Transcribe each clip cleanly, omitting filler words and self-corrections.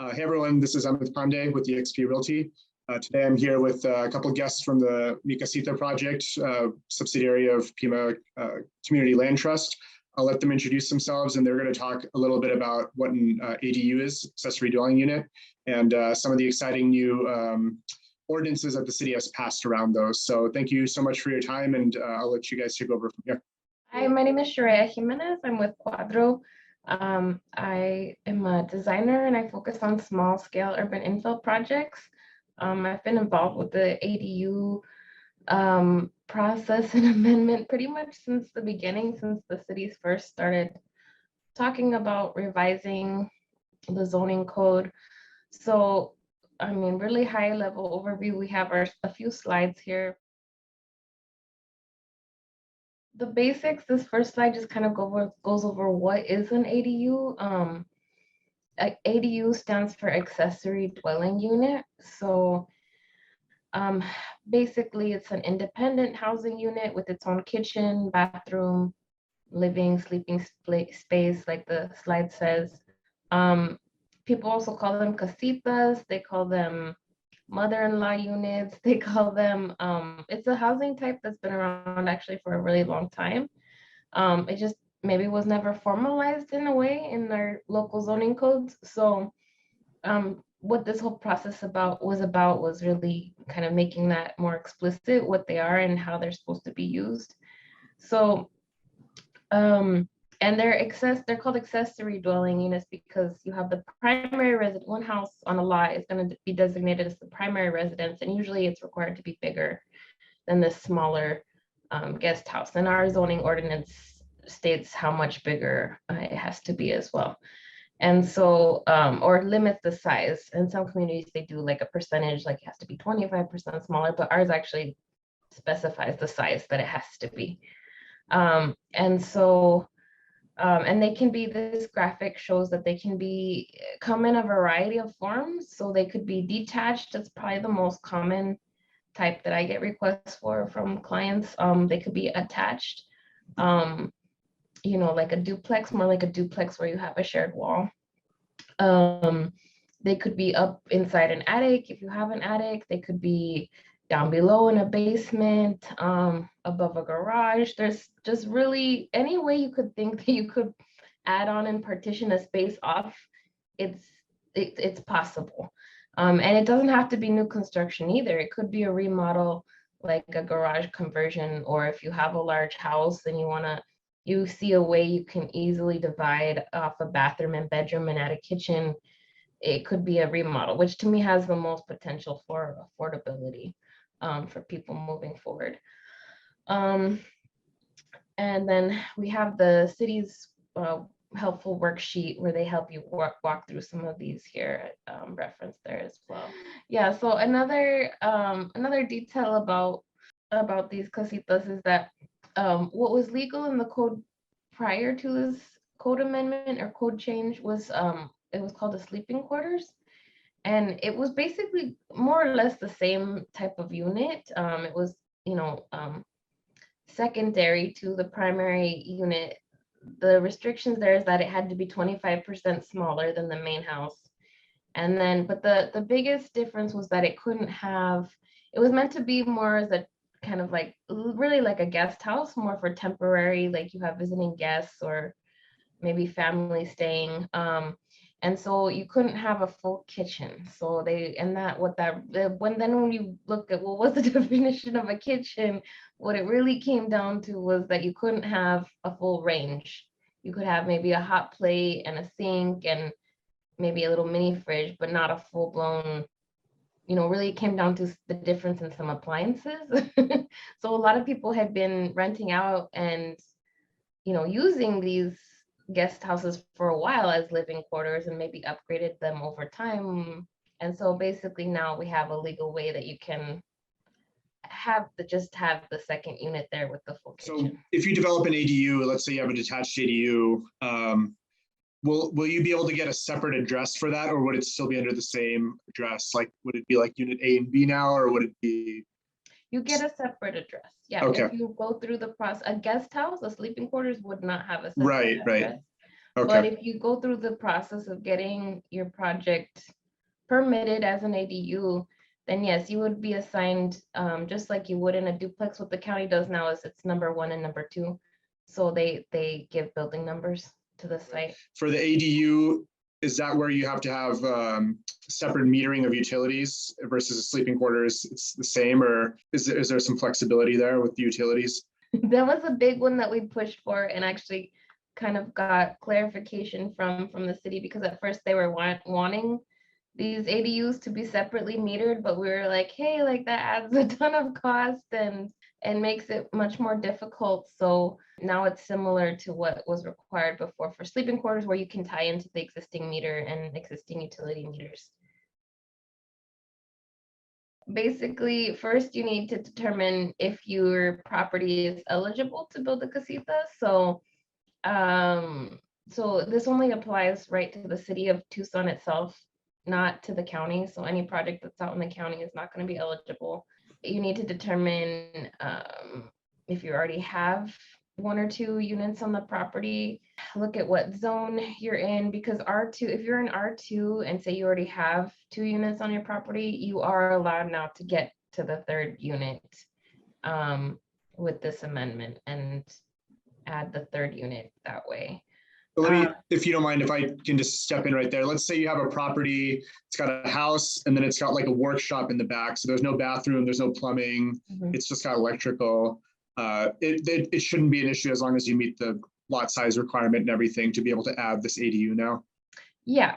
Hey everyone, this is Amit Pande with eXp Realty. Today I'm here with a couple of guests from the Mi Casita Project, subsidiary of Pima Community Land Trust. I'll let them introduce themselves and they're going to talk a little bit about what an ADU is, accessory dwelling unit, and some of the exciting new ordinances that the city has passed around those. So thank you so much for your time, and I'll let you guys take over from here. Hi, my name is Sharia Jimenez. I'm with Cuadro. I am a designer and I focus on small scale urban infill projects. I've been involved with the ADU process and amendment pretty much since the beginning, since the cities first started talking about revising the zoning code. So, I mean, really high level overview. We have a few slides here. The basics, this first slide just kind of goes over what is an ADU. ADU stands for accessory dwelling unit. So basically it's an independent housing unit with its own kitchen, bathroom, living, sleeping space, like the slide says. People also call them casitas. They call them mother-in-law units, they call them. It's a housing type that's been around actually for a really long time. It just maybe was never formalized in a way in our local zoning codes. So what this whole process was really kind of making that more explicit, what they are and how they're supposed to be used. So and they're called accessory dwelling units because you have the primary residence. One house on a lot is going to be designated as the primary residence, and usually it's required to be bigger than the smaller guest house. And our zoning ordinance states how much bigger it has to be as well. And so, or limits the size. In some communities, they do like a percentage, like it has to be 25% smaller, but ours actually specifies the size that it has to be. And so, and they can be, this graphic shows that they can come in a variety of forms. So they could be detached. That's probably the most common type that I get requests for from clients. They could be attached, you know, like a duplex, more like a duplex where you have a shared wall. They could be up inside an attic if you have an attic. They could be down below in a basement, above a garage. There's just really any way you could think that you could add on and partition a space off. It's possible. And it doesn't have to be new construction either. It could be a remodel, like a garage conversion, or if you have a large house and you see a way you can easily divide off a bathroom and bedroom and add a kitchen, it could be a remodel, which to me has the most potential for affordability. For people moving forward. And then we have the city's helpful worksheet where they help you walk through some of these here, reference there as well. Yeah, so another detail about these casitas is that what was legal in the code prior to this code amendment or code change was it was called the sleeping quarters. And it was basically more or less the same type of unit. It was, you know, secondary to the primary unit. The restrictions there is that it had to be 25% smaller than the main house. And then, but the biggest difference was that it was meant to be more as a kind of like, really like a guest house, more for temporary, like you have visiting guests or maybe family staying. And so you couldn't have a full kitchen. So when you look at what was the definition of a kitchen, what it really came down to was that you couldn't have a full range. You could have maybe a hot plate and a sink and maybe a little mini fridge, but not a full blown, you know, really came down to the difference in some appliances. So a lot of people had been renting out and, you know, using these guest houses for a while as living quarters and maybe upgraded them over time. And so basically now we have a legal way that you can just have the second unit there with the full kitchen. So if you develop an ADU, let's say you have a detached ADU, will you be able to get a separate address for that, or would it still be under the same address? Like, would it be like unit A and B now, or would it be? You get a separate address. Yeah, okay. If you go through the process, a guest house, a sleeping quarters would not have a separate address. But Okay. if you go through the process of getting your project permitted as an ADU, then yes, you would be assigned, just like you would in a duplex. What the county does now is it's number 1 and number 2. So they give building numbers to the site. For the ADU, is that where you have to have separate metering of utilities versus a sleeping quarters? It's the same, or is there some flexibility there with the utilities? That was a big one that we pushed for, and actually kind of got clarification from the city, because at first they were wanting these ADUs to be separately metered, but we were like, hey, like that adds a ton of cost and makes it much more difficult. So now it's similar to what was required before for sleeping quarters, where you can tie into the existing meter and existing utility meters. Basically, first you need to determine if your property is eligible to build a casita. So this only applies right to the city of Tucson itself, not to the county. So any project that's out in the county is not going to be eligible. You need to determine if you already have 1 or 2 units on the property. Look at what zone you're in, because R2, if you're in R2 and say you already have 2 units on your property, you are allowed now to get to the 3rd unit with this amendment and add the 3rd unit that way. So let me, if you don't mind, if I can just step in right there. Let's say you have a property, it's got a house, and then it's got like a workshop in the back. So there's no bathroom, there's no plumbing, it's just got electrical. It shouldn't be an issue as long as you meet the lot size requirement and everything to be able to add this ADU now. Yeah,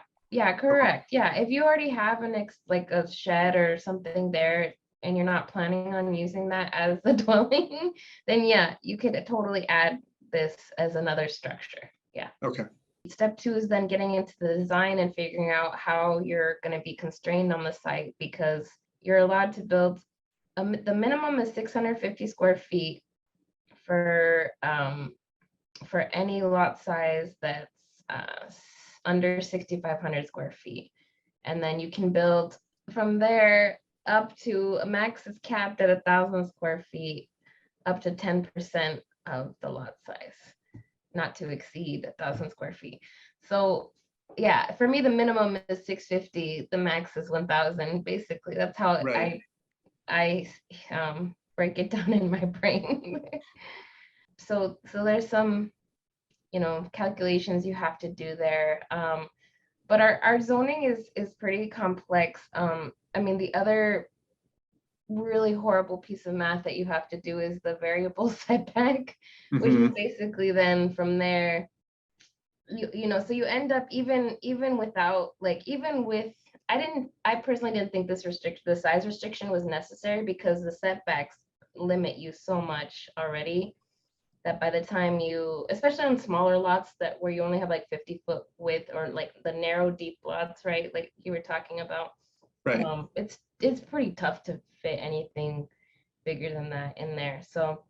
correct. Yeah, if you already have like a shed or something there and you're not planning on using that as the dwelling, then yeah, you could totally add this as another structure. Yeah. Okay. Step 2 is then getting into the design and figuring out how you're going to be constrained on the site, because you're allowed to build, the minimum is 650 square feet for any lot size that's under 6,500 square feet. And then you can build from there up to a max is capped at 1,000 square feet, up to 10% of the lot size, not to exceed 1,000 square feet. So yeah, for me, the minimum is 650, the max is 1,000. Basically, that's how I break it down in my brain. So there's some, calculations you have to do there. But our zoning is pretty complex. I mean, the other really horrible piece of math that you have to do is the variable setback, which is basically then from there, so you end up even without, like, even with, I personally didn't think the size restriction was necessary, because the setbacks limit you so much already that by the time you, especially on smaller lots where you only have like 50-foot width, or like the narrow deep lots, right? Like you were talking about, right? It's pretty tough to fit anything bigger than that in there. So,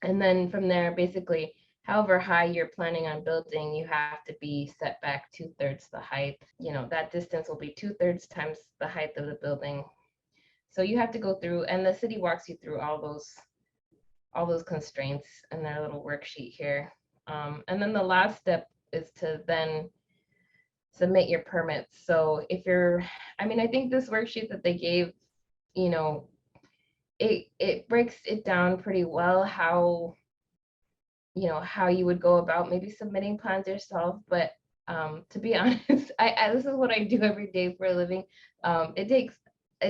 and then from there, basically, however high you're planning on building, you have to be set back 2/3 the height. That distance will be 2/3 times the height of the building. So you have to go through, and the city walks you through all those constraints in their little worksheet here. And then the last step is to then submit your permits. So if I think this worksheet that they gave, it breaks it down pretty well how you would go about maybe submitting plans yourself. But to be honest, this is what I do every day for a living. It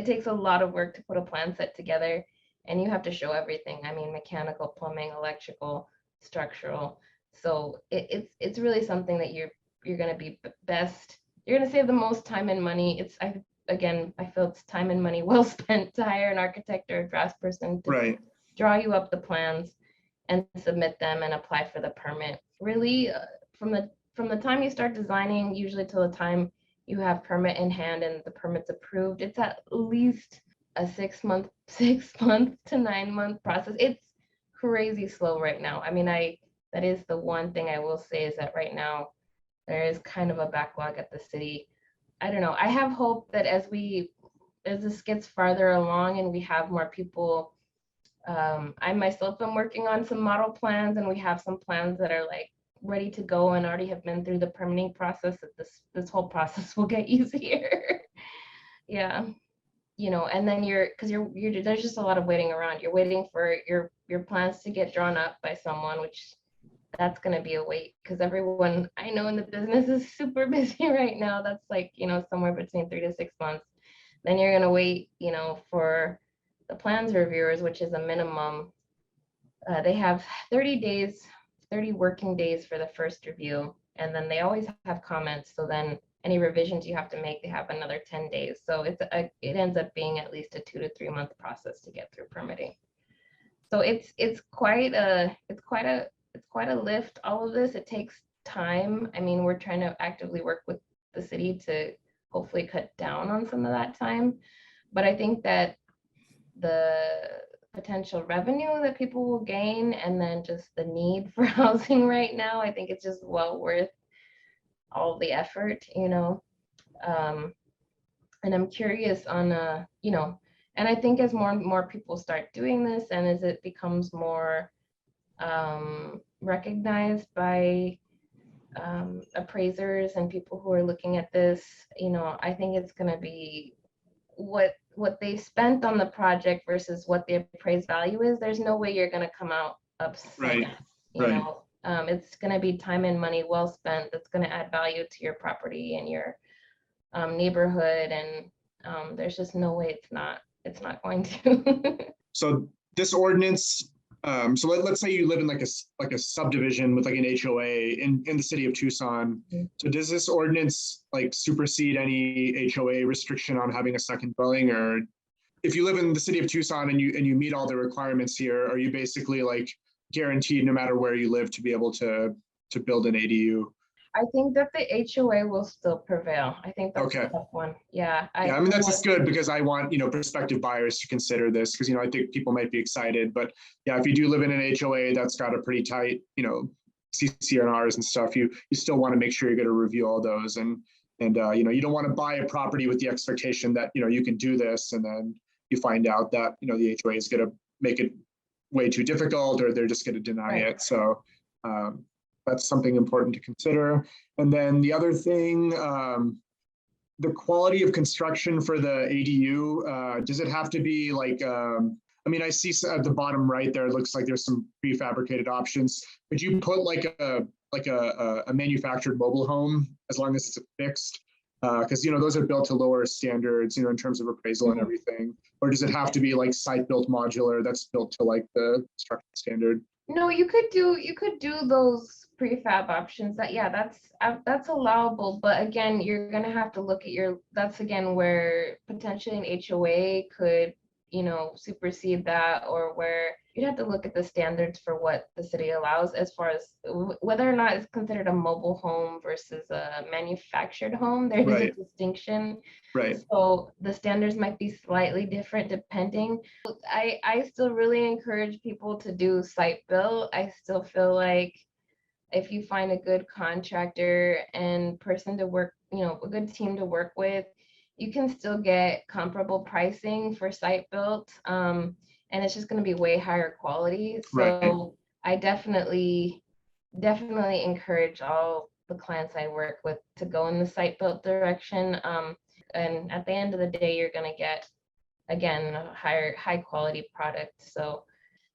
takes a lot of work to put a plan set together, and you have to show everything. I mean, mechanical, plumbing, electrical, structural. So it's really something that you're going to be best. You're going to save the most time and money. I feel it's time and money well spent to hire an architect or a draftsperson to draw you up the plans and submit them and apply for the permit. Really, from the time you start designing, usually till the time you have permit in hand and the permit's approved, it's at least a 6-month to 9-month process. It's crazy slow right now. I mean, that is the one thing I will say, is that right now there is kind of a backlog at the city. I don't know. I have hope that as this gets farther along and we have more people, I myself am working on some model plans, and we have some plans that are like ready to go and already have been through the permitting process, that this whole process will get easier. Yeah. And then because there's just a lot of waiting around. You're waiting for your plans to get drawn up by someone, which that's going to be a wait, because everyone I know in the business is super busy right now. That's like, somewhere between 3 to 6 months. Then you're going to wait, for the plans reviewers, which is a minimum. They have 30 working days for the first review, and then they always have comments. So then any revisions you have to make, they have another 10 days. So it ends up being at least a 2 to 3 month process to get through permitting. So it's quite a lift, all of this. It takes time. I mean, we're trying to actively work with the city to hopefully cut down on some of that time. But I think that the potential revenue that people will gain, and then just the need for housing right now, I think it's just well worth all the effort, and I'm curious on, and I think as more and more people start doing this, and as it becomes more recognized by appraisers and people who are looking at this, I think it's going to be what they spent on the project versus what the appraised value is. There's no way you're going to come out upset. Right. It's going to be time and money well spent that's going to add value to your property and your neighborhood, and there's just no way it's not going to. So this ordinance, so let's say you live in like a subdivision with like an HOA in the city of Tucson. So does this ordinance like supersede any HOA restriction on having a second dwelling? Or if you live in the city of Tucson and you meet all the requirements here, are you basically like guaranteed no matter where you live to be able to build an ADU? I think that the HOA will still prevail. I think that's okay. a tough one. Yeah. I mean, that's just good, because I want, prospective buyers to consider this, because, I think people might be excited. But yeah, if you do live in an HOA that's got a pretty tight, CCNRs and stuff, you still want to make sure you're going to review all those. And you don't want to buy a property with the expectation that, you can do this, and then you find out that, the HOA is going to make it way too difficult, or they're just going to deny it. So that's something important to consider. And then the other thing, the quality of construction for the ADU, does it have to be like, I mean, I see at the bottom right there, it looks like there's some prefabricated options. Could you put like a manufactured mobile home, as long as it's fixed? Because, those are built to lower standards, in terms of appraisal and everything. Or does it have to be like site-built modular that's built to like the construction standard? No, you could do those prefab options. That's allowable, but again, you're gonna have to look at that's again where potentially an HOA could, supersede that, or where you'd have to look at the standards for what the city allows as far as whether or not it's considered a mobile home versus a manufactured home. There's a distinction. Right. So the standards might be slightly different depending. I still really encourage people to do site build. I still feel like if you find a good contractor and person to work, a good team to work with, you can still get comparable pricing for site built. And it's just going to be way higher quality. So I definitely encourage all the clients I work with to go in the site built direction. And at the end of the day, you're going to get, again, a high quality product. So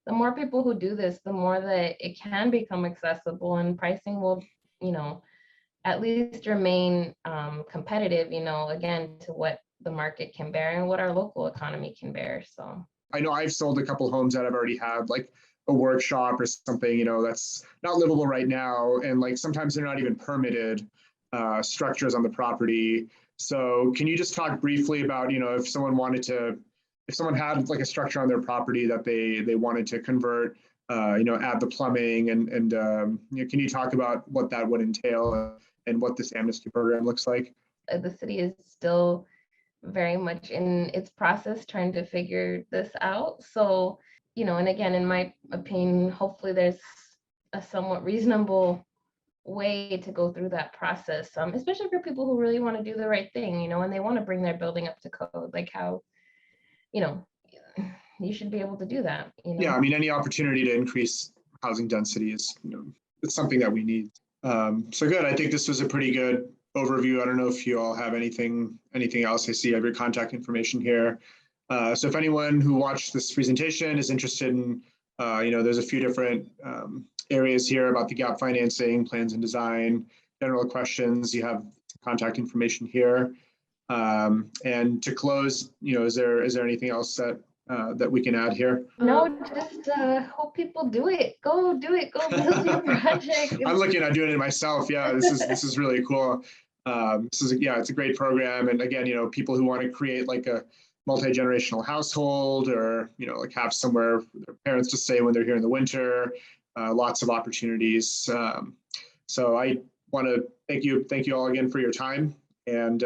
the more people who do this, the more that it can become accessible, and pricing will, at least remain competitive, again, to what the market can bear and what our local economy can bear. So I know I've sold a couple homes that I've already had like a workshop or something, that's not livable right now. And like sometimes they're not even permitted structures on the property. So can you just talk briefly about, if someone had like a structure on their property that they wanted to convert, add the plumbing and can you talk about what that would entail and what this amnesty program looks like? The city is still very much in its process trying to figure this out. So, and again, in my opinion, hopefully there's a somewhat reasonable way to go through that process, especially for people who really want to do the right thing, and they want to bring their building up to code, like how, you should be able to do that. Yeah, I mean, any opportunity to increase housing density is, it's something that we need. So good. I think this was a pretty good overview. I don't know if you all have anything else. I see you have your contact information here. So if anyone who watched this presentation is interested in, there's a few different areas here about the gap financing, plans and design, general questions. You have contact information here. And to close, is there anything else that we can add here? No, just hope people do it. Go do it. Go build your project. I'm looking at doing it myself. Yeah, this is really cool. It's a great program. And again, people who want to create like a multi-generational household, or like have somewhere for their parents to stay when they're here in the winter, lots of opportunities. So I want to thank you all again for your time. And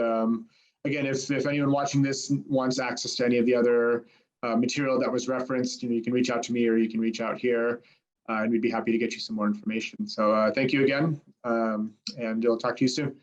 again, if anyone watching this wants access to any of the other material that was referenced, you can reach out to me, or you can reach out here, and we'd be happy to get you some more information. So thank you again, and I'll talk to you soon.